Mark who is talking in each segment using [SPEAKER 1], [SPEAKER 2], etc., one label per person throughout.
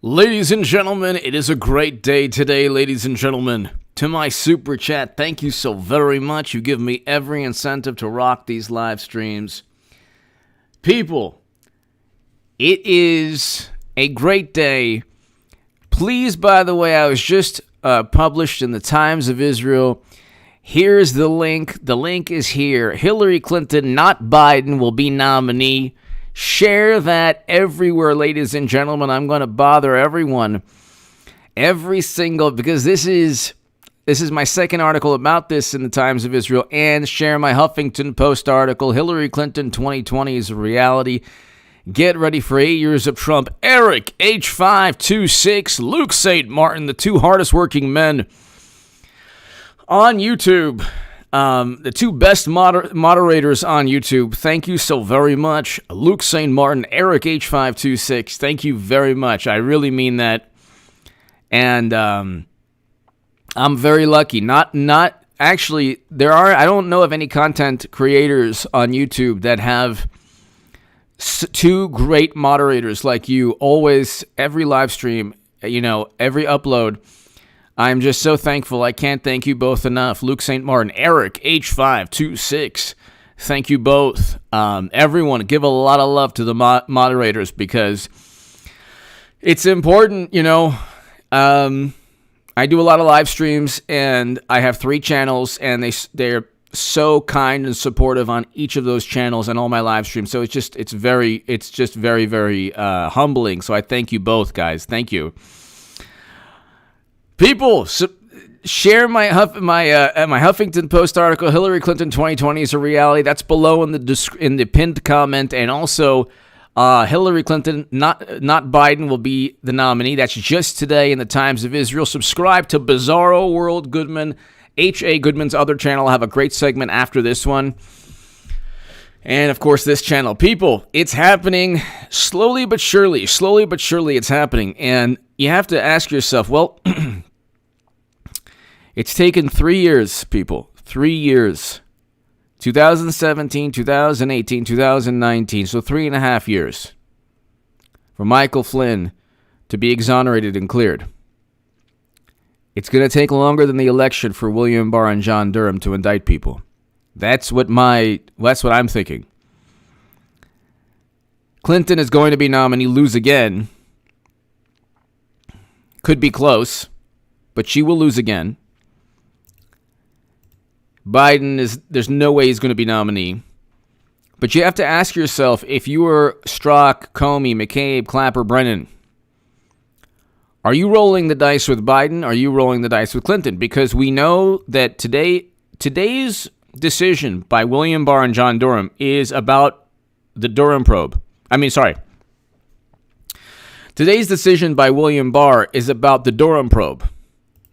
[SPEAKER 1] Ladies and gentlemen, it is a great day today, ladies and gentlemen. To my super chat, thank you so very much. You give me every incentive to rock these live streams. People, it is a great day. Please, by the way, I was just published in the Times of Israel. Here's the link. The link is here. Hillary Clinton, not Biden, will be nominee. Share that everywhere, ladies and gentlemen. I'm going to bother everyone. Because this is my second article about this in the Times of Israel, and share my Huffington Post article, Hillary Clinton 2020 is a reality. Get ready for 8 years of Trump. Eric, H526, Luke St. Martin, the two hardest working men on YouTube. The two best moderators on YouTube. Thank you so very much. Luke St. Martin, Eric H526. Thank you very much. I really mean that. And I'm very lucky. Not actually, I don't know of any content creators on YouTube that have two great moderators like you. Always, every live stream, every upload. I'm just so thankful. I can't thank you both enough. Luke St. Martin, Eric, H526. Thank you both. Everyone, give a lot of love to the moderators because it's important, I do a lot of live streams, and I have 3 channels, and they're so kind and supportive on each of those channels and all my live streams. So it's just very, very humbling. So I thank you both, guys. Thank you. People, share my Huffington Post article, Hillary Clinton 2020 is a reality. That's below in the pinned comment. And also, Hillary Clinton, not Biden, will be the nominee. That's just today in the Times of Israel. Subscribe to Bizarro World Goodman, H.A. Goodman's other channel. I'll have a great segment after this one. And, of course, this channel. People, it's happening slowly but surely. Slowly but surely it's happening. And you have to ask yourself, well, it's taken 3 years, people. 3 years. 2017, 2018, 2019. So 3.5 years for Michael Flynn to be exonerated and cleared. It's going to take longer than the election for William Barr and John Durham to indict people. That's what I'm thinking. Clinton is going to be nominee, lose again. Could be close, but she will lose again. Biden there's no way he's going to be nominee. But you have to ask yourself, if you were Strzok, Comey, McCabe, Clapper, Brennan, are you rolling the dice with Biden? Are you rolling the dice with Clinton? Because we know that today's decision by William Barr and John Durham is about the Durham probe. Today's decision by William Barr is about the Durham probe.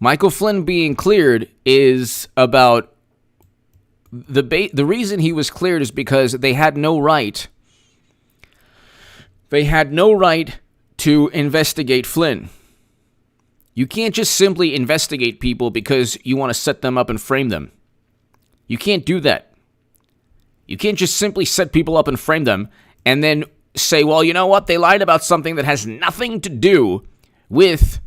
[SPEAKER 1] Michael Flynn being cleared is about the reason he was cleared is because they had no right. They had no right to investigate Flynn. You can't just simply investigate people because you want to set them up and frame them. You can't do that. You can't just simply set people up and frame them and then say, well, you know what? They lied about something that has nothing to do with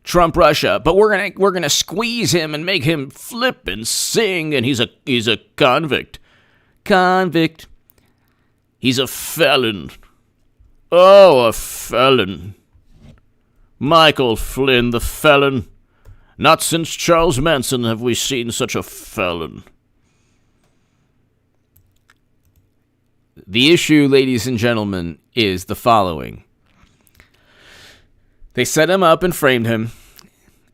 [SPEAKER 1] Trump Russia, but we're gonna squeeze him and make him flip and sing, and he's a convict. He's a felon. Oh, a felon. Michael Flynn, the felon. Not since Charles Manson have we seen such a felon. The issue, ladies and gentlemen, is the following. They set him up and framed him.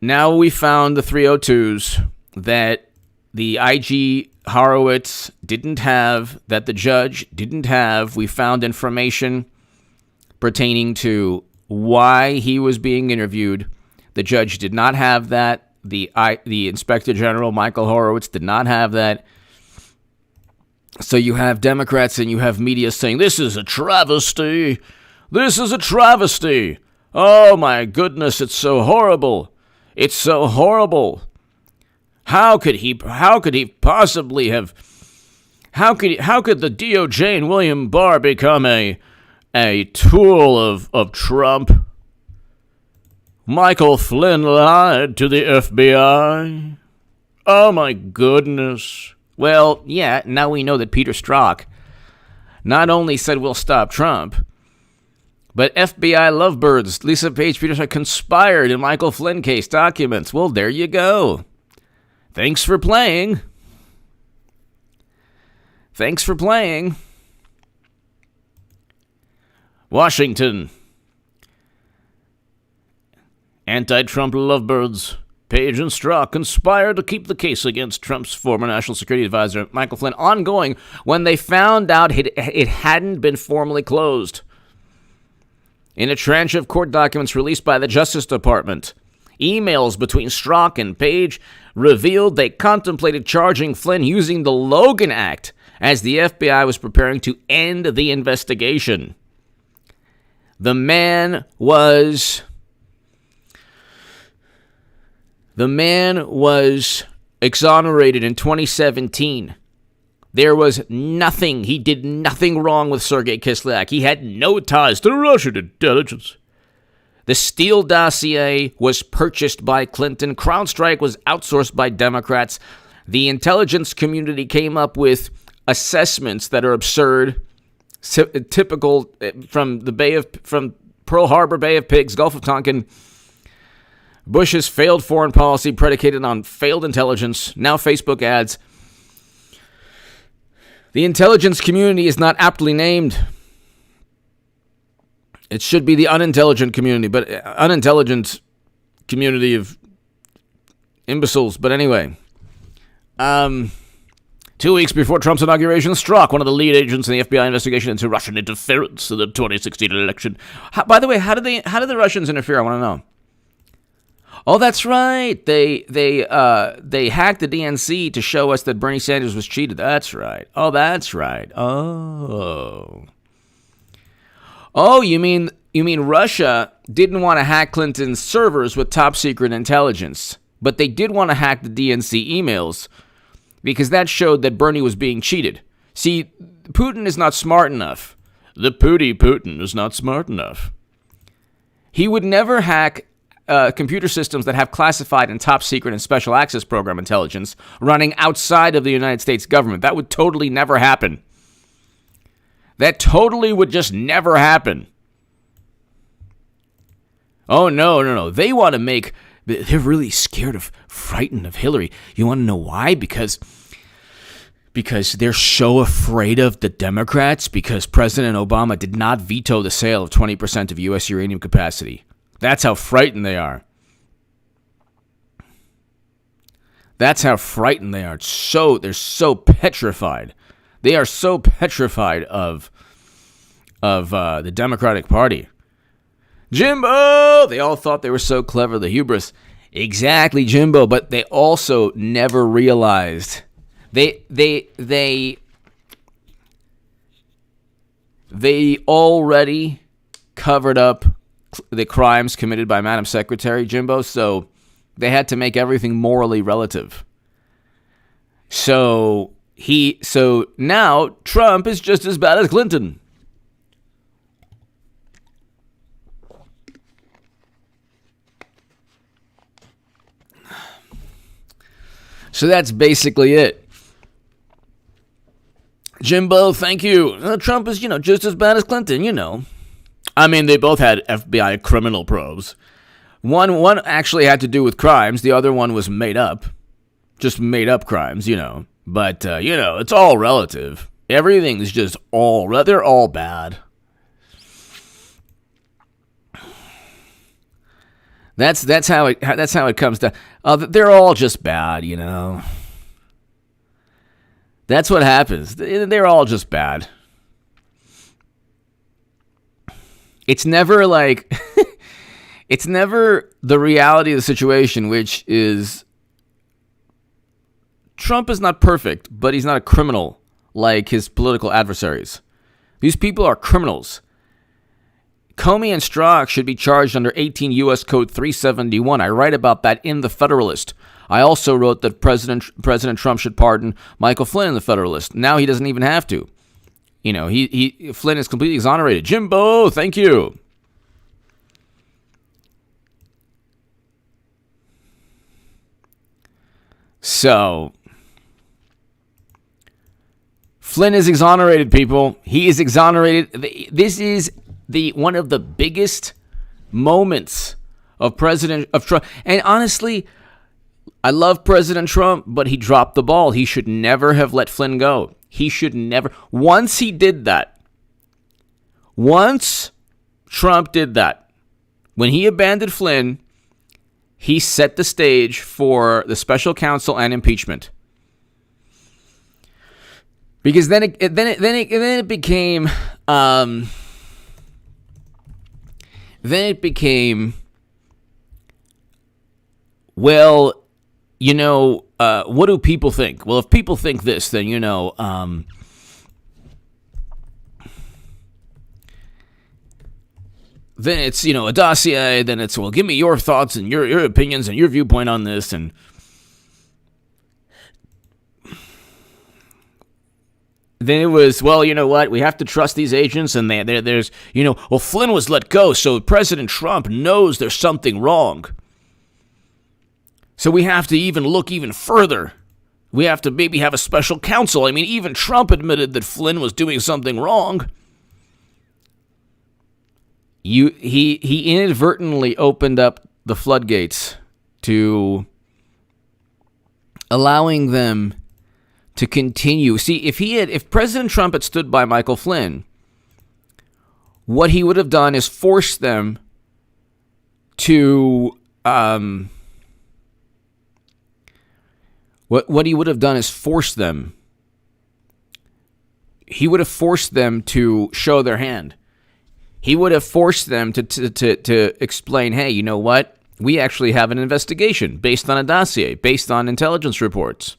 [SPEAKER 1] Now we found the 302s that the IG Horowitz didn't have, that the judge didn't have. We found information pertaining to why he was being interviewed. The judge did not have that. The Inspector General, Michael Horowitz, did not have that. So you have Democrats and you have media saying, this is a travesty. This is a travesty. Oh my goodness, it's so horrible. It's so horrible. How could he possibly have, how could the DOJ and William Barr become a tool of Trump? Michael Flynn lied to the FBI. Oh my goodness. Well, yeah, now we know that Peter Strzok not only said we'll stop Trump, but FBI lovebirds Lisa Page Peterson conspired in Michael Flynn case documents. Well, there you go. Thanks for playing. Thanks for playing. Washington. Anti-Trump lovebirds Page and Strzok conspired to keep the case against Trump's former National Security Advisor, Michael Flynn, ongoing when they found out it hadn't been formally closed. In a tranche of court documents released by the Justice Department, emails between Strzok and Page revealed they contemplated charging Flynn using the Logan Act as the FBI was preparing to end the investigation. The man was exonerated in 2017. There was nothing. He did nothing wrong with Sergei Kislyak. He had no ties to Russian intelligence. The Steele dossier was purchased by Clinton. CrowdStrike was outsourced by Democrats. The intelligence community came up with assessments that are absurd, typical from Pearl Harbor, Bay of Pigs, Gulf of Tonkin. Bush's failed foreign policy predicated on failed intelligence. Now Facebook ads. The intelligence community is not aptly named. It should be the unintelligent community, but unintelligent community of imbeciles. But anyway, 2 weeks before Trump's inauguration, Strzok, one of the lead agents in the FBI investigation into Russian interference in the 2016 election. By the way, how did the Russians interfere? I want to know. Oh, that's right. They hacked the DNC to show us that Bernie Sanders was cheated. That's right. Oh, that's right. Oh, you mean Russia didn't want to hack Clinton's servers with top secret intelligence, but they did want to hack the DNC emails because that showed that Bernie was being cheated. See, Putin is not smart enough. The Putin is not smart enough. He would never hack computer systems that have classified and top secret and special access program intelligence running outside of the United States government. That would totally never happen. That totally would just never happen. Oh, no. They want to make... They're really scared frightened of Hillary. You want to know why? Because they're so afraid of the Democrats because President Obama did not veto the sale of 20% of U.S. uranium capacity. That's how frightened they are. That's how frightened they are. They're so petrified. They are so petrified of the Democratic Party. Jimbo! They all thought they were so clever, the hubris. Exactly, Jimbo, but they also never realized. They already covered up the crimes committed by Madam Secretary, Jimbo, so they had to make everything morally relative. So now Trump is just as bad as Clinton. So that's basically it. Jimbo, thank you. Trump is, just as bad as Clinton, I mean, they both had FBI criminal probes. One actually had to do with crimes. The other one was made up. Just made up crimes, But, it's all relative. Everything's just they're all bad. That's how it comes down. They're all just bad, That's what happens. They're all just bad. It's never it's never the reality of the situation, which is Trump is not perfect, but he's not a criminal like his political adversaries. These people are criminals. Comey and Strzok should be charged under 18 U.S. Code 371. I write about that in The Federalist. I also wrote that President Trump should pardon Michael Flynn in The Federalist. Now he doesn't even have to. Flynn is completely exonerated. Jimbo, thank you. So, Flynn is exonerated, people. He is exonerated. This is one of the biggest moments of Trump. And honestly, I love President Trump, but he dropped the ball. He should never have let Flynn go. He should never. Once he did that, once Trump did that, when he abandoned Flynn, he set the stage for the special counsel and impeachment. Because then it became well, what do people think? Well, if people think this, then then it's a dossier. Then it's, well, give me your thoughts and your opinions and your viewpoint on this. And then it was, well, you know what? We have to trust these agents, and there's well, Flynn was let go, so President Trump knows there's something wrong. So we have to even look even further. We have to maybe have a special counsel. I mean, even Trump admitted that Flynn was doing something wrong. He inadvertently opened up the floodgates to allowing them to continue. See, if President Trump had stood by Michael Flynn, what he would have done is force them to What he would have done is he would have forced them to show their hand. He would have forced them to explain, hey, you know what? We actually have an investigation based on a dossier, based on intelligence reports.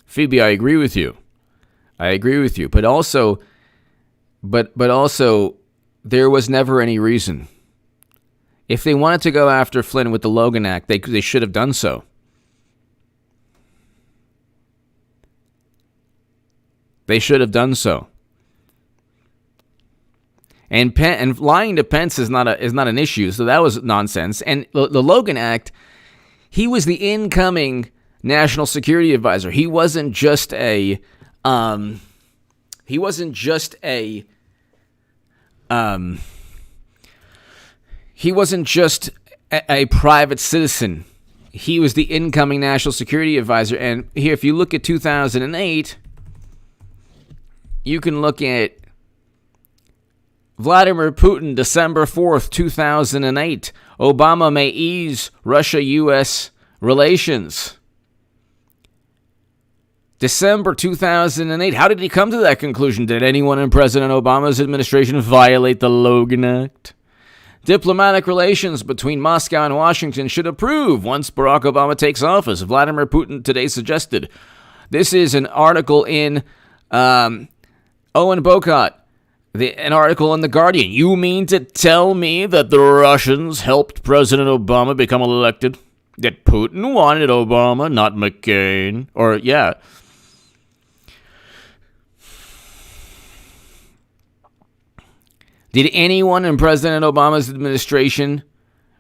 [SPEAKER 1] Phoebe, I agree with you. But also, there was never any reason. If they wanted to go after Flynn with the Logan Act, they should have done so. They should have done so. And lying to Pence is not an issue, so that was nonsense. And the Logan Act, he was the incoming national security advisor. He wasn't just a private citizen. He was the incoming national security advisor. And here, if you look at 2008, you can look at Vladimir Putin, December 4th, 2008. Obama may ease Russia-U.S. relations. December 2008. How did he come to that conclusion? Did anyone in President Obama's administration violate the Logan Act? Diplomatic relations between Moscow and Washington should improve once Barack Obama takes office, Vladimir Putin today suggested. This is an article in Owen Bocott, an article in The Guardian. You mean to tell me that the Russians helped President Obama become elected? That Putin wanted Obama, not McCain? Or, yeah. Did anyone in President Obama's administration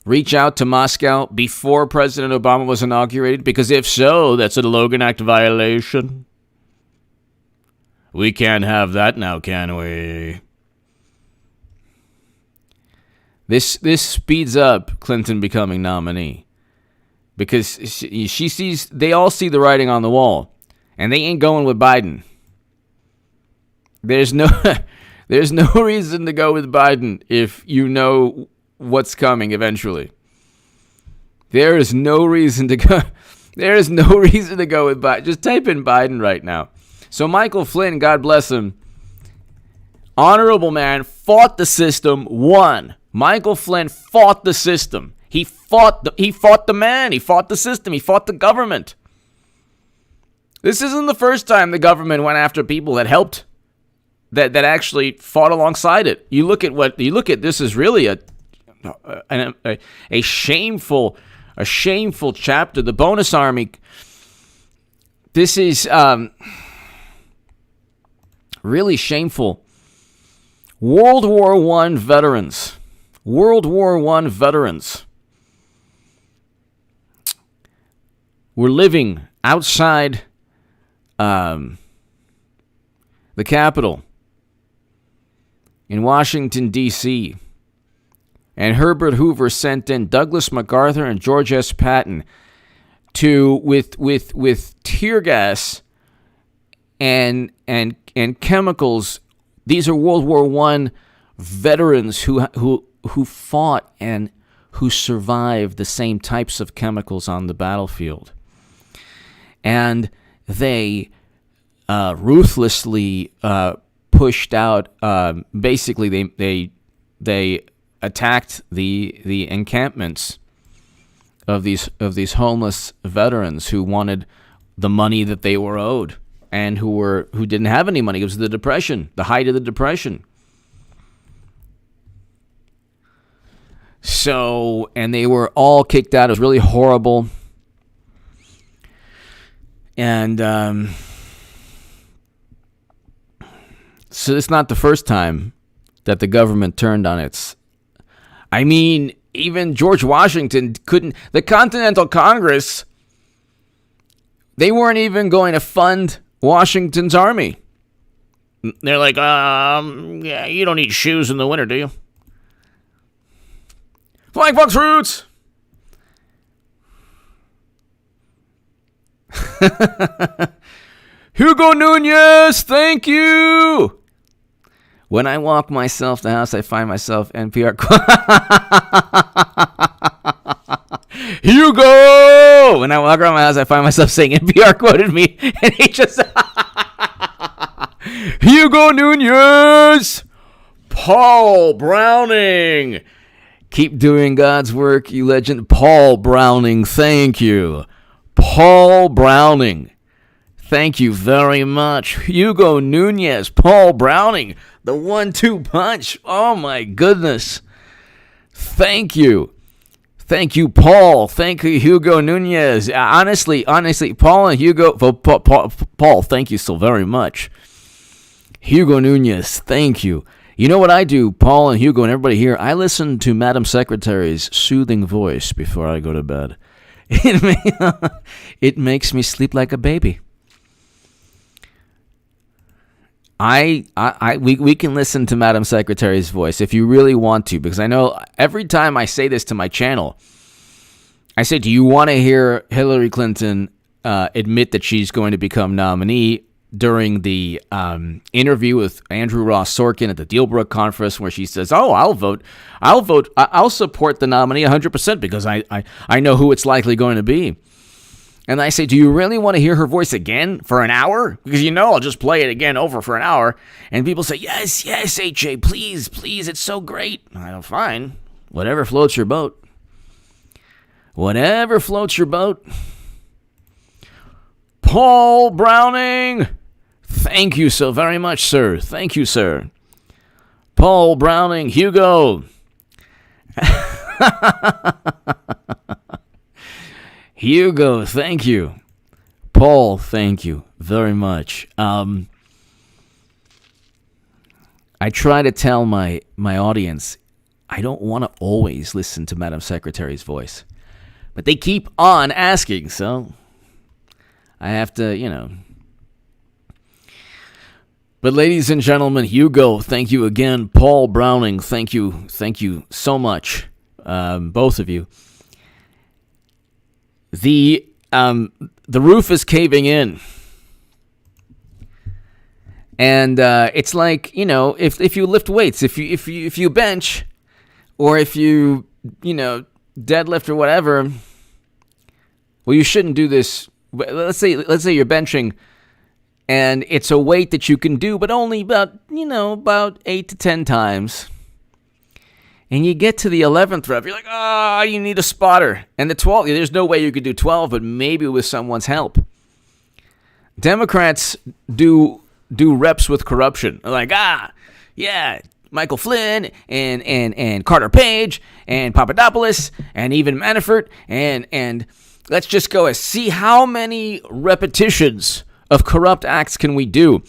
[SPEAKER 1] reach out to Moscow before President Obama was inaugurated? Because if so, that's a Logan Act violation. We can't have that now, can we? This speeds up Clinton becoming nominee. Because she sees, they all see the writing on the wall. And they ain't going with Biden. There's no reason to go with Biden if you know what's coming eventually. There is no reason to go. There is no reason to go with Biden. Just type in Biden right now. So Michael Flynn, God bless him, honorable man, fought the system, won. Michael Flynn fought the system. He fought the man. He fought the system. He fought the government. This isn't the first time the government went after people that helped. That actually fought alongside it. You look at this is really a shameful chapter. The bonus army. This is really shameful. World War I veterans. World War I veterans were living outside the Capitol in Washington, D.C., and Herbert Hoover sent in Douglas MacArthur and George S. Patton to with tear gas and chemicals. These are World War I veterans who fought and who survived the same types of chemicals on the battlefield, and they ruthlessly pushed out. Basically, they attacked the encampments of these homeless veterans who wanted the money that they were owed, and who didn't have any money. It was the Depression, the height of the Depression. So, and they were all kicked out. It was really horrible. And so it's not the first time that the government turned on its... I mean, even George Washington couldn't... The Continental Congress, they weren't even going to fund Washington's army. They're like, yeah, you don't eat shoes in the winter, do you? Flying Fox Roots! Hugo Nunez, thank you! When I walk myself to the house, I find myself NPR. Hugo! When I walk around my house, I find myself saying NPR quoted me, and he just... Hugo Nunez! Paul Browning! Keep doing God's work, you legend. Paul Browning, thank you. Paul Browning, thank you very much. Hugo Nunez, Paul Browning, the 1-2 punch. Oh, my goodness. Thank you. Thank you, Paul. Thank you, Hugo Nunez. Honestly, Paul and Hugo, Paul, thank you so very much. Hugo Nunez, thank you. You know what I do, Paul and Hugo and everybody here? I listen to Madam Secretary's soothing voice before I go to bed. It makes me sleep like a baby. We can listen to Madam Secretary's voice if you really want to, because I know every time I say this to my channel, I say, do you want to hear Hillary Clinton admit that she's going to become nominee during the interview with Andrew Ross Sorkin at the Dealbrook Conference, where she says, oh, I'll support the nominee 100% because I know who it's likely going to be. And I say, do you really want to hear her voice again for an hour? Because I'll just play it again over for an hour. And people say, yes, AJ, please, it's so great. I go, fine, whatever floats your boat. Whatever floats your boat. Paul Browning, thank you so very much, sir. Thank you, sir. Paul Browning, Hugo. Hugo, thank you. Paul, thank you very much. I try to tell my audience, I don't want to always listen to Madam Secretary's voice. But they keep on asking, so I have to, But ladies and gentlemen, Hugo, thank you again. Paul Browning, thank you so much, both of you. The roof is caving in, and it's like, if you lift weights, if you bench, or if you deadlift or whatever. Well, you shouldn't do this. Let's say you're benching, and it's a weight that you can do, but only about 8 to 10 times. And you get to the 11th rep, you're like, you need a spotter. And the 12th, there's no way you could do 12, but maybe with someone's help. Democrats do reps with corruption. They're like, yeah, Michael Flynn and Carter Page and Papadopoulos and even Manafort and let's just go and see how many repetitions of corrupt acts can we do.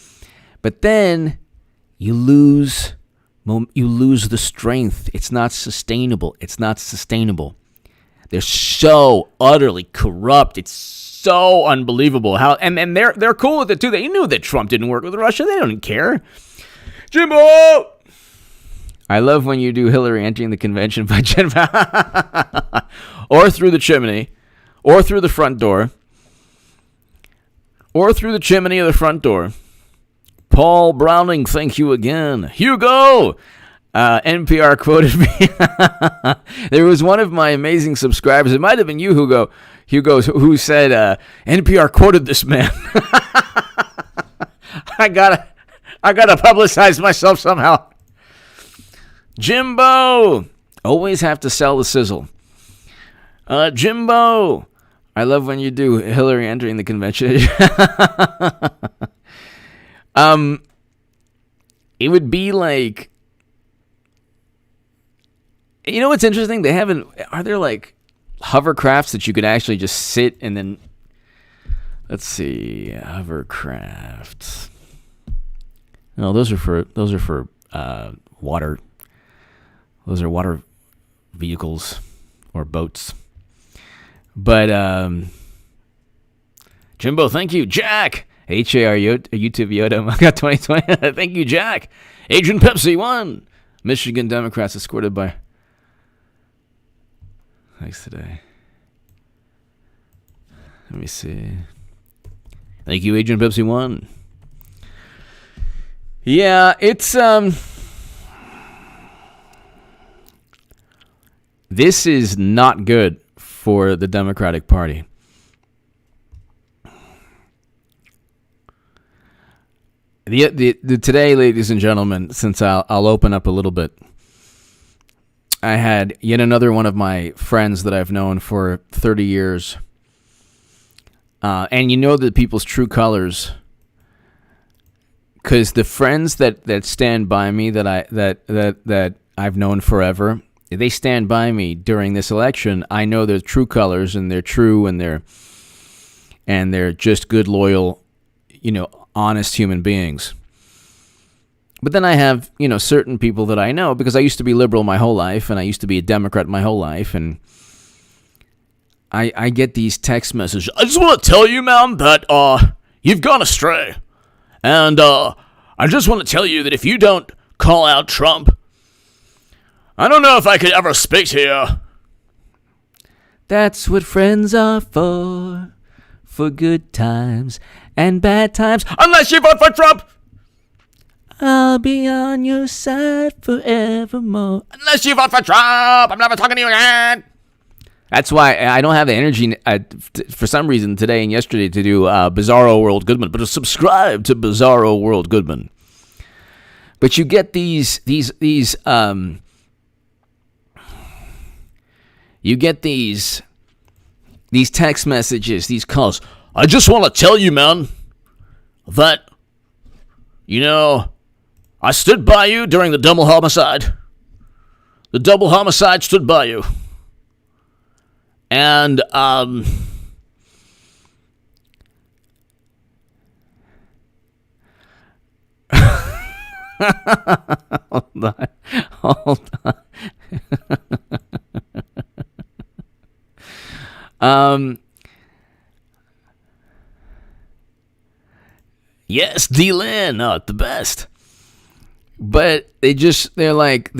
[SPEAKER 1] But then you lose You lose the strength. It's not sustainable. It's not sustainable. They're so utterly corrupt. It's so unbelievable how, and they're cool with it too. They knew that Trump didn't work with Russia. They don't care. Jimbo. I love when you do Hillary entering the convention by or through the chimney, or through the front door, or through the chimney of the front door. Paul Browning, thank you again. Hugo! NPR quoted me. There was one of my amazing subscribers. It might have been you, Hugo, who said, NPR quoted this man. I gotta publicize myself somehow. Jimbo! Always have to sell the sizzle. Jimbo! I love when you do Hillary entering the convention. It would be like, you know what's interesting? Are there like hovercrafts that you could actually just sit and then, let's see, hovercrafts. No, those are for water. Those are water vehicles or boats. But, Jimbo, thank you. Jack! HAR YouTube Yoda. I got 2020. Thank you, Jack. Agent Pepsi won. Michigan Democrats escorted by. Thanks today. Let me see. Thank you, Agent Pepsi won. Yeah, it's this is not good for the Democratic Party. The today, ladies and gentlemen, since I'll open up a little bit, I had yet another one of my friends that I've known for 30 years, and you know the people's true colors, because the friends that stand by me that I've known forever, they stand by me during this election. I know their true colors, and they're true, and they're just good, loyal, honest human beings. But then I have, certain people that I know because I used to be liberal my whole life and I used to be a Democrat my whole life, and I get these text messages. I just want to tell you, man, that you've gone astray. And I just want to tell you that if you don't call out Trump, I don't know if I could ever speak to you. That's what friends are for good times and bad times, unless you vote for Trump. I'll be on your side forevermore. Unless you vote for Trump, I'm never talking to you again. That's why I don't have the energy for some reason today and yesterday to do Bizarro World Goodman, but to subscribe to Bizarro World Goodman. But you get these text messages, these calls. I just want to tell you, man, that, I stood by you during the double homicide. The double homicide stood by you. And, Hold on. Yes, D-Lin, the best. But they're like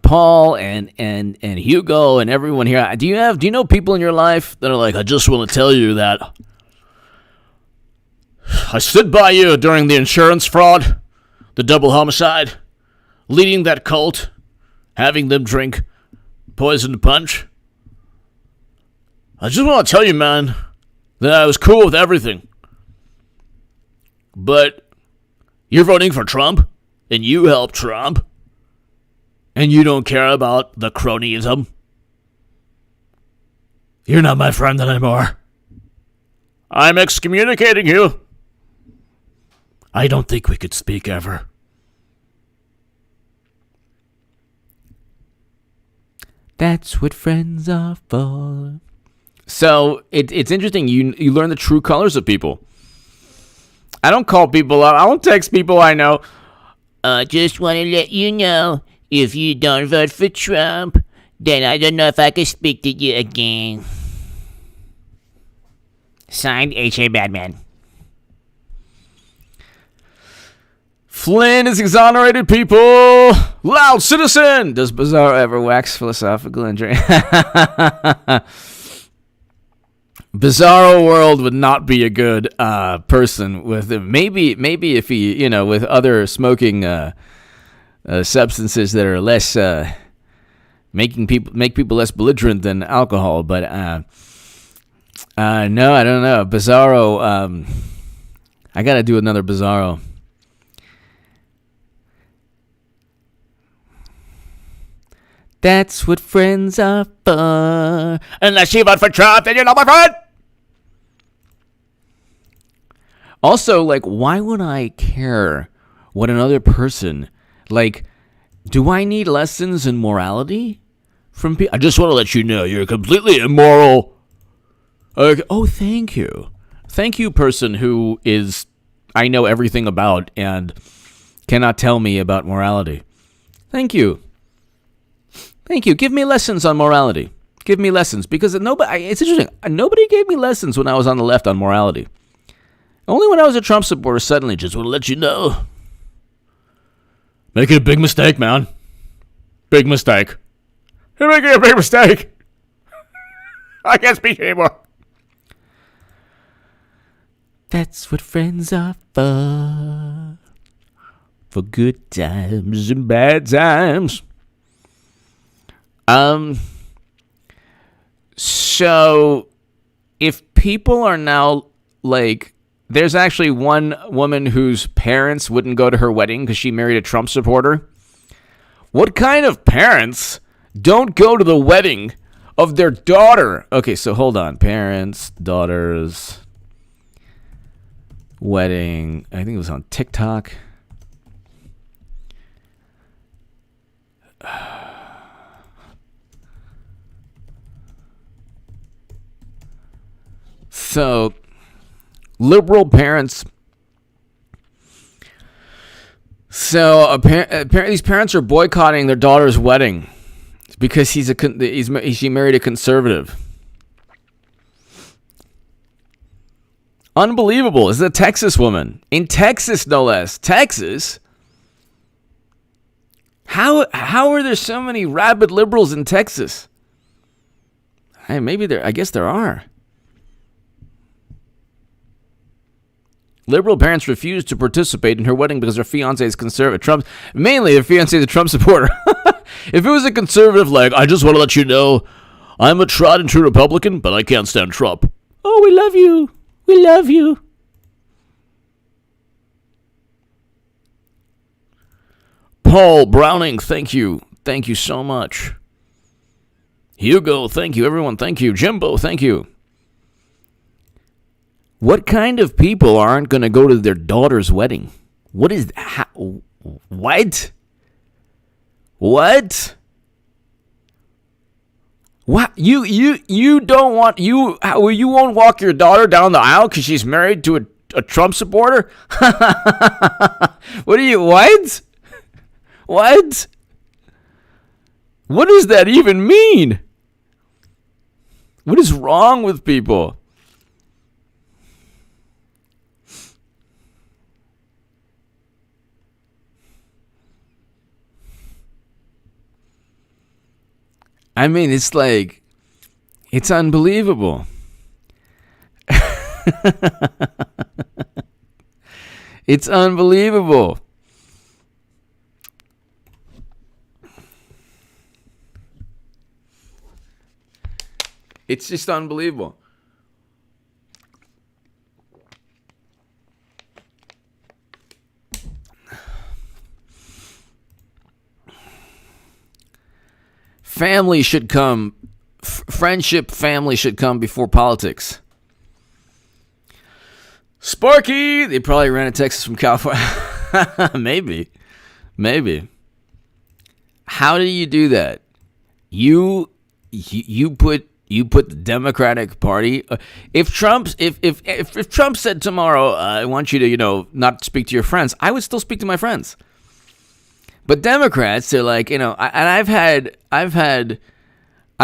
[SPEAKER 1] Paul and Hugo and everyone here. Do you know people in your life that are like, I just want to tell you that I stood by you during the insurance fraud, the double homicide, leading that cult, having them drink poisoned punch. I just want to tell you, man, that I was cool with everything. But you're voting for Trump, and you help Trump, and you don't care about the cronyism. You're not my friend anymore. I'm excommunicating you. I don't think we could speak ever. That's what friends are for. So it's interesting. You learn the true colors of people. I don't call people out. I don't text people I know.
[SPEAKER 2] Just want to let you know, if you don't vote for Trump, then I don't know if I can speak to you again. Signed, H.A. Badman.
[SPEAKER 1] Flynn is exonerated, people. Loud citizen. Does Bizarro ever wax philosophical and drink? Bizarro World would not be a good person with him. Maybe if he, with other smoking substances that are less make people less belligerent than alcohol. But no, I don't know. Bizarro. I got to do another Bizarro. That's what friends are for. Unless you vote for Trump, then you're not my friend. Also, why would I care what another person, do I need lessons in morality from people? I just want to let you know you're completely immoral. Oh, thank you. Thank you, person who I know everything about and cannot tell me about morality. Thank you. Thank you. Give me lessons on morality. Give me lessons. Because it's interesting. Nobody gave me lessons when I was on the left on morality. Only when I was a Trump supporter, suddenly, just want to let you know. Making a big mistake, man. Big mistake. You're making a big mistake. I can't speak anymore. That's what friends are for. For good times and bad times. So if people are now there's actually one woman whose parents wouldn't go to her wedding because she married a Trump supporter. What kind of parents don't go to the wedding of their daughter? Okay, so hold on. Parents, daughters, wedding. I think it was on TikTok. So, liberal parents. So apparently, these parents are boycotting their daughter's wedding because she married a conservative. Unbelievable! This is a Texas woman in Texas, no less. Texas. How are there so many rabid liberals in Texas? Hey, I guess there are. Liberal parents refused to participate in her wedding because her fiancé is conservative. Mainly, her fiancé is a Trump supporter. If it was a conservative, I just want to let you know, I'm a tried and true Republican, but I can't stand Trump. Oh, we love you. We love you. Paul Browning, thank you. Thank you so much. Hugo, thank you. Everyone, thank you. Jimbo, thank you. What kind of people aren't going to go to their daughter's wedding? What is that? What? What? What? You don't want you won't walk your daughter down the aisle because she's married to a Trump supporter? What? What? What does that even mean? What is wrong with people? I mean, it's unbelievable. It's unbelievable. It's just unbelievable. Family should come. Friendship, family should come before politics. Sparky, they probably ran to Texas from California. Maybe. How do you do that? You put the Democratic Party. If Trump said tomorrow, I want you to not speak to your friends, I would still speak to my friends. But Democrats, they're like, and I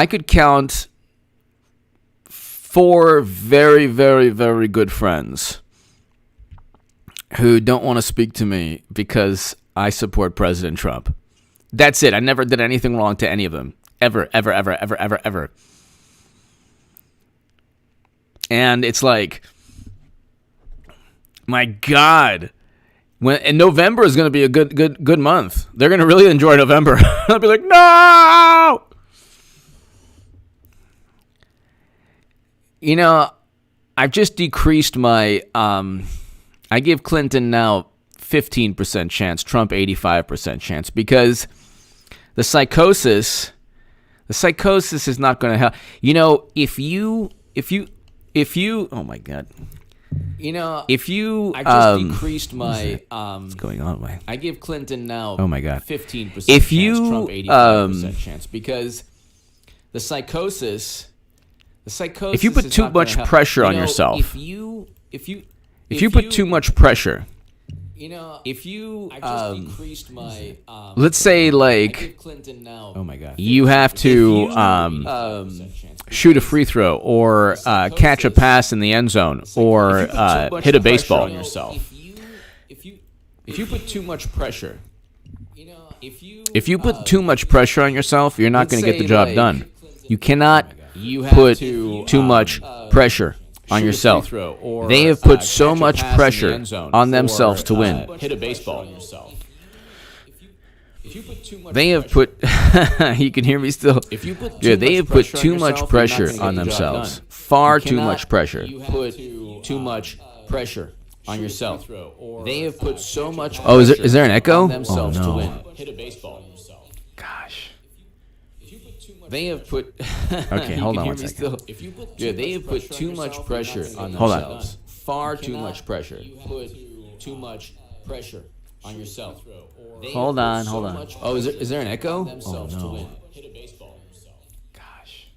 [SPEAKER 1] could count 4 very, very, very good friends who don't want to speak to me because I support President Trump. That's it. I never did anything wrong to any of them. Ever, ever, ever, ever, ever, ever. And it's like, my God. And November is going to be a good month. They're going to really enjoy November. They'll be like, no! You know, I've just decreased my, I give Clinton now 15% chance, Trump 85% chance, because the psychosis is not going to help. You know, if you, oh my God. You know, if you, I just decreased my, what's going on, man? I give Clinton now, oh my God, 15% if you, chance, Trump 85% chance, because the psychosis, if you put too much pressure on yourself, if you put too much pressure, you know, if you, I just decreased my, let's say like, I give Clinton now, oh my God, you have to, shoot a free throw or catch a pass in the end zone or hit a baseball on yourself. If you put too much pressure, if you put too much pressure on yourself, you're not going to get the job done. You cannot put too much pressure on yourself. They have put so much pressure on themselves to win. Hit a baseball on yourself. They have put, you can hear me still. They have put too much pressure on themselves. Far too much pressure. Put too much pressure on yourself. They have put so much pressure. Oh, is there an echo? Oh, no. Hit a baseball on yourself. Gosh. They have put, okay, hold on one second. They have put too much pressure on themselves. Hold on. Far too much pressure. Put too much pressure on yourself. Hold on. Oh, is there an echo? Oh, no. Gosh.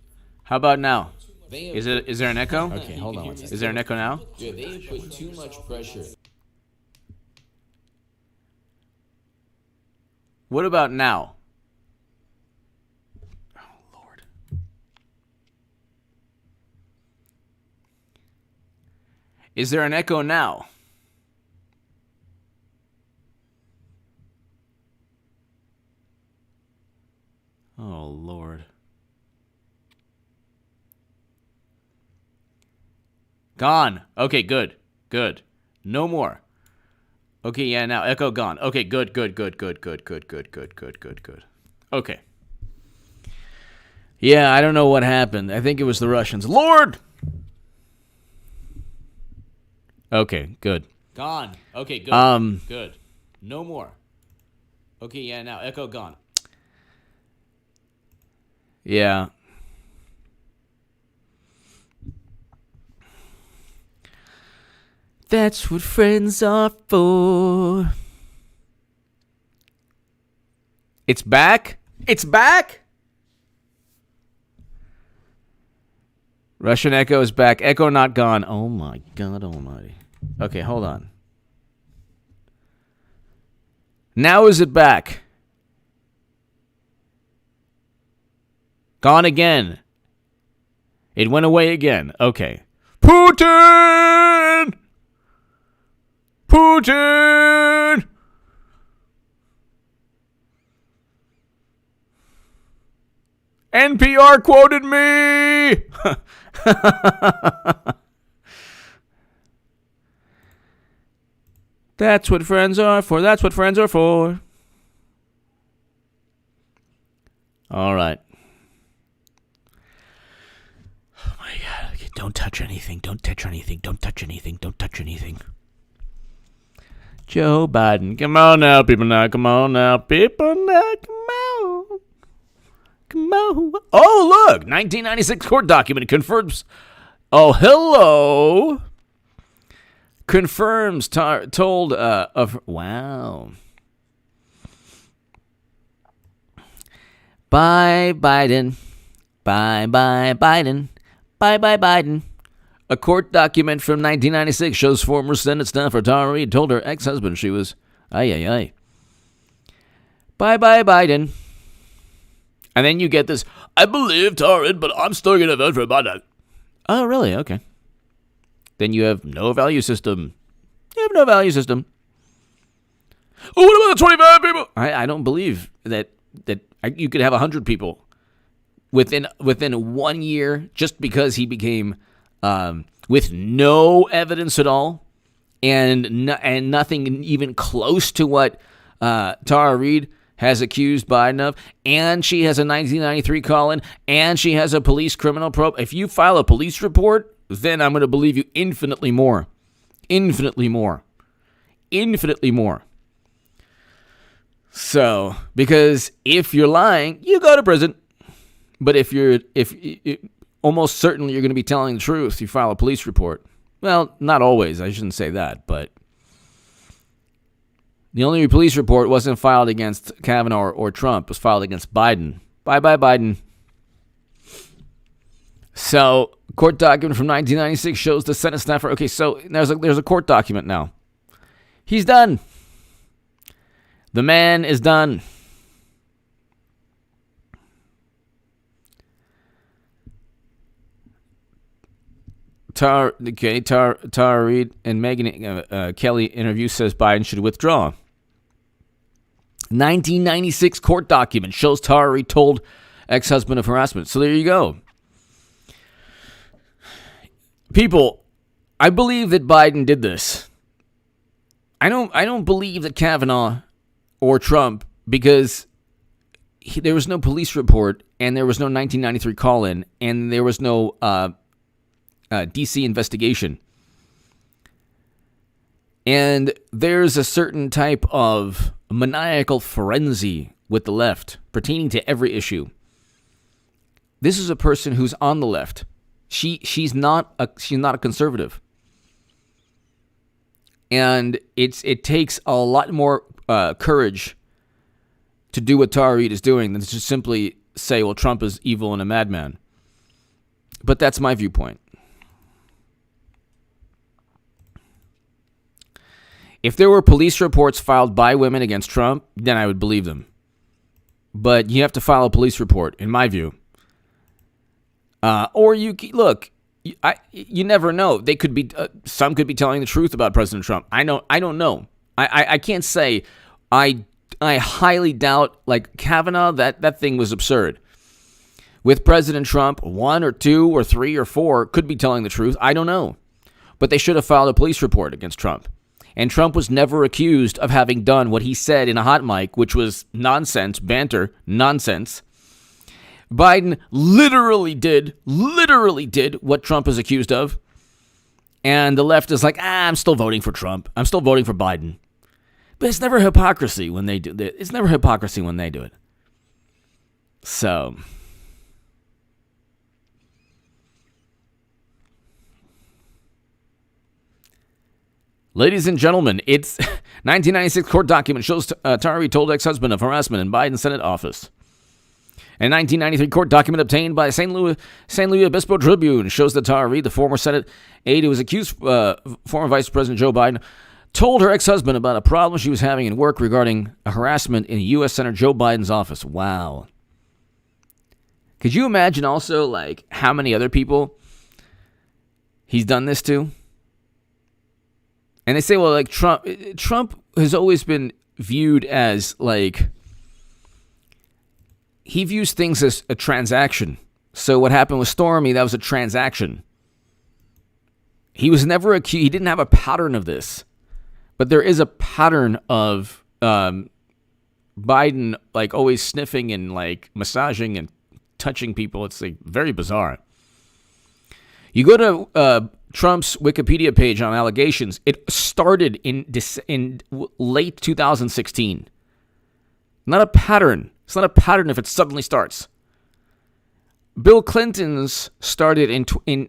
[SPEAKER 1] How about now? Is there an echo? Okay, hold on one second. Is there an echo now? They put too much pressure. What about now? Oh, Lord. Is there an echo now? Oh, Lord. Gone. Okay, good. No more. Okay, yeah, now echo gone. Okay, good. Okay. Yeah, I don't know what happened. I think it was the Russians. Lord! Okay, good. Gone. Okay, good. Good. No more. Okay, yeah, now echo gone. Yeah. That's what friends are for. It's back? It's back? Russian echo is back. Echo not gone. Oh my God almighty. Okay, hold on. Now is it back? Gone again. It went away again. Okay. Putin! NPR quoted me! That's what friends are for. That's what friends are for. All right. Oh my God. Okay, don't touch anything. Don't touch anything. Joe Biden. Come on now, people now. Come on. Oh, look. 1996 court document confirms. Oh, hello. Confirms, told of. Wow. Bye, Biden. Bye, Biden. Bye, Biden. A court document from 1996 shows former Senate staffer Tara Reid told her ex-husband she was, Bye-bye, Biden. And then you get this, I believe Tara, but I'm still going to vote for Biden. Oh, really? Okay. Then you have no value system. You have no value system. Oh, what about the 25 people? I don't believe that you could have 100 people within 1 year just because he became with no evidence at all and nothing even close to what Tara Reade has accused Biden of, and she has a 1993 call-in, and she has a police criminal probe. If you file a police report, then I'm going to believe you infinitely more. Infinitely more. Infinitely more. So, because if you're lying, you go to prison. But if almost certainly you're going to be telling the truth, you file a police report. Well, not always. I shouldn't say that, but the only police report wasn't filed against Kavanaugh or Trump. It was filed against Biden. Bye-bye, Biden. So, court document from 1996 shows the Senate staffer. Okay, so there's a court document now. He's done. The man is done. Tara Reade and Megyn Kelly interview says Biden should withdraw. 1996 court document shows Tara Reade told ex-husband of harassment. So there you go. People, I believe that Biden did this. I don't believe that Kavanaugh or Trump, because there was no police report and there was no 1993 call-in and there was no DC investigation. And there's a certain type of maniacal frenzy with the left pertaining to every issue. This is a person who's on the left. She's not a conservative. And it takes a lot more courage to do what Tara Reade is doing than to just simply say, well, Trump is evil and a madman. But that's my viewpoint. If there were police reports filed by women against Trump, then I would believe them. But you have to file a police report, in my view. Or you never know. They could be some could be telling the truth about President Trump. I don't know. I can't say. I highly doubt. Like Kavanaugh, that thing was absurd. With President Trump, 1 or 2 or 3 or 4 could be telling the truth. I don't know. But they should have filed a police report against Trump. And Trump was never accused of having done what he said in a hot mic, which was nonsense, banter, nonsense. Biden literally did what Trump is accused of. And the left is like, I'm still voting for Trump. I'm still voting for Biden. But it's never hypocrisy when they do it. It's never hypocrisy when they do it. So, ladies and gentlemen, it's 1996 court document shows Tara Reade told ex-husband of harassment in Biden's Senate office. A 1993 court document obtained by St. Louis Obispo Tribune shows that Tara Reade, the former Senate aide who was accused, former Vice President Joe Biden, told her ex-husband about a problem she was having in work regarding a harassment in U.S. Senator Joe Biden's office. Wow. Could you imagine also, like, how many other people he's done this to? And they say, well, like, Trump has always been viewed as, like, he views things as a transaction. So what happened with Stormy, that was a transaction. He was never accused. He didn't have a pattern of this. But there is a pattern of Biden, like, always sniffing and, like, massaging and touching people. It's, like, very bizarre. You go to Trump's Wikipedia page on allegations. It started in late 2016. Not a pattern. It's not a pattern if it suddenly starts. Bill Clinton's started in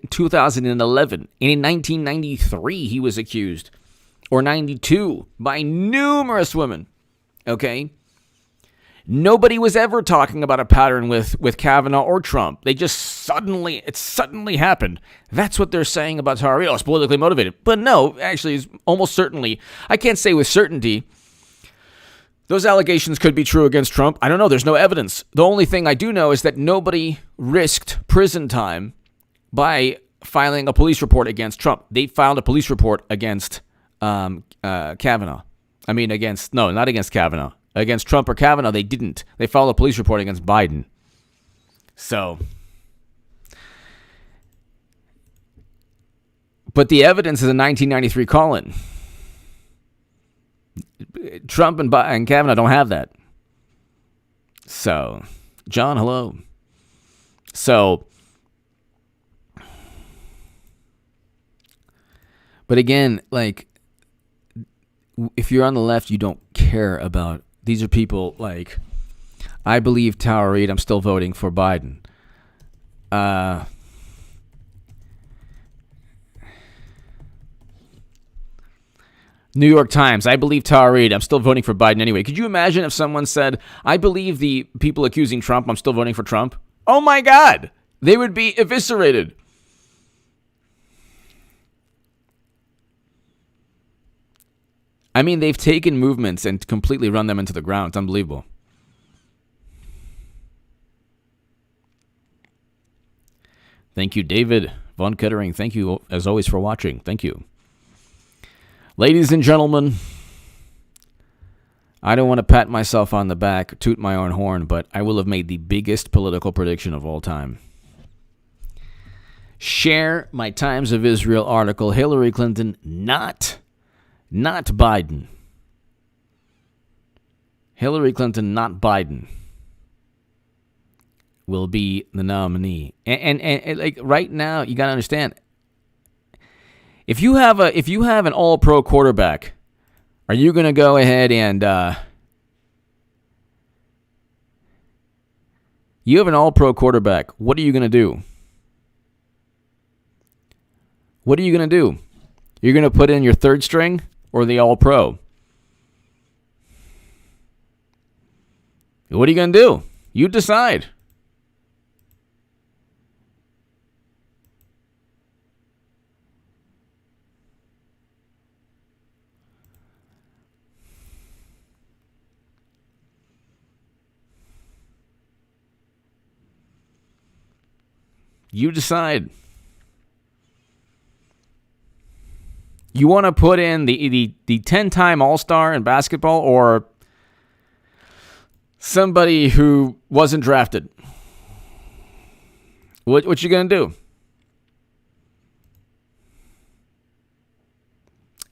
[SPEAKER 1] 2011. And in 1993, he was accused, or 92, by numerous women. Okay? Nobody was ever talking about a pattern with Kavanaugh or Trump. It suddenly happened. That's what they're saying about Tara Reade. Oh, it's politically motivated. But no, actually, it's almost certainly, I can't say with certainty, Those allegations could be true against Trump. I don't know. There's no evidence. The only thing I do know is that nobody risked prison time by filing a police report against Trump. They filed a police report against Kavanaugh. Not against Kavanaugh. Against Trump or Kavanaugh, they didn't. They filed a police report against Biden. So, but the evidence is a 1993 call-in. Trump and Kavanaugh don't have that. So, John, hello. So, but again, like, if you're on the left, you don't care about, these are people like, I believe Tower Reid, I'm still voting for Biden. New York Times, I believe Tower Reid, I'm still voting for Biden anyway. Could you imagine if someone said, I believe the people accusing Trump, I'm still voting for Trump? Oh my God! They would be eviscerated. I mean, they've taken movements and completely run them into the ground. It's unbelievable. Thank you, David Von Kettering. Thank you, as always, for watching. Thank you. Ladies and gentlemen, I don't want to pat myself on the back, toot my own horn, but I will have made the biggest political prediction of all time. Share my Times of Israel article, Hillary Clinton, not Biden. Hillary Clinton, not Biden, will be the nominee. And like right now, you got to understand, if you have an all-pro quarterback, are you going to go ahead and you have an all-pro quarterback? What are you going to do? What are you going to do? You're going to put in your third string or the all-pro? What are you going to do? You decide. You decide. You want to put in the 10-time All-Star in basketball or somebody who wasn't drafted? What you going to do?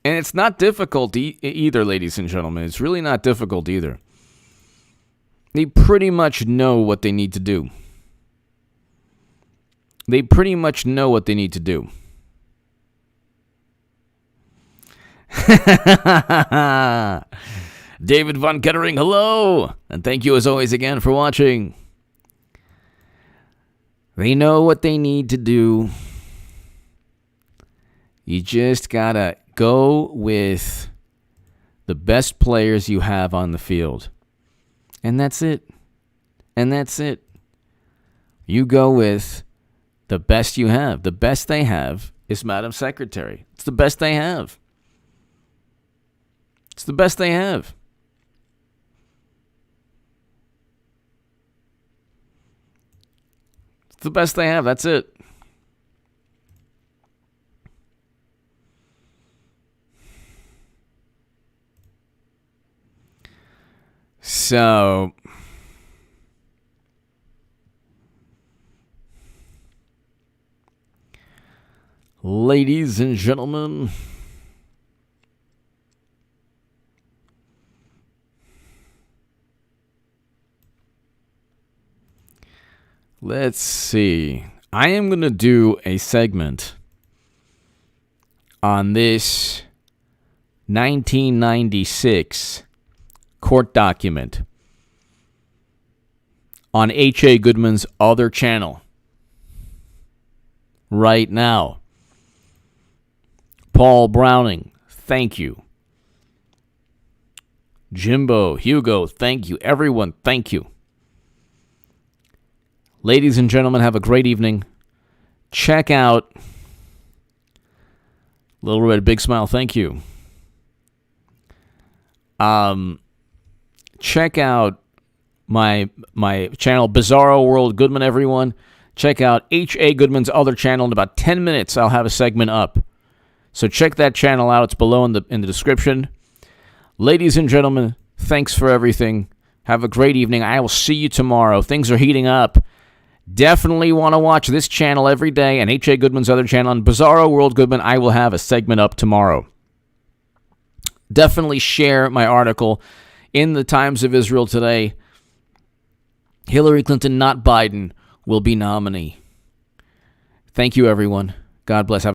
[SPEAKER 1] And it's not difficult either, ladies and gentlemen. It's really not difficult either. They pretty much know what they need to do. They pretty much know what they need to do. David Von Kettering, hello! And thank you as always again for watching. They know what they need to do. You just gotta go with the best players you have on the field. And that's it. And that's it. You go with the best you have. The best they have is Madam Secretary. It's the best they have. It's the best they have. It's the best they have. That's it. So, ladies and gentlemen, let's see. I am going to do a segment on this 1996 court document on H.A. Goodman's other channel right now. Paul Browning, thank you. Jimbo, Hugo, thank you. Everyone, thank you. Ladies and gentlemen, have a great evening. Check out Little Red Big Smile, thank you. check out my channel, Bizarro World Goodman, everyone. Check out H.A. Goodman's other channel. In about 10 minutes, I'll have a segment up. So check that channel out. It's below in the description. Ladies and gentlemen, thanks for everything. Have a great evening. I will see you tomorrow. Things are heating up. Definitely want to watch this channel every day and H.A. Goodman's other channel. On Bizarro World Goodman, I will have a segment up tomorrow. Definitely share my article in the Times of Israel today. Hillary Clinton, not Biden, will be nominee. Thank you, everyone. God bless.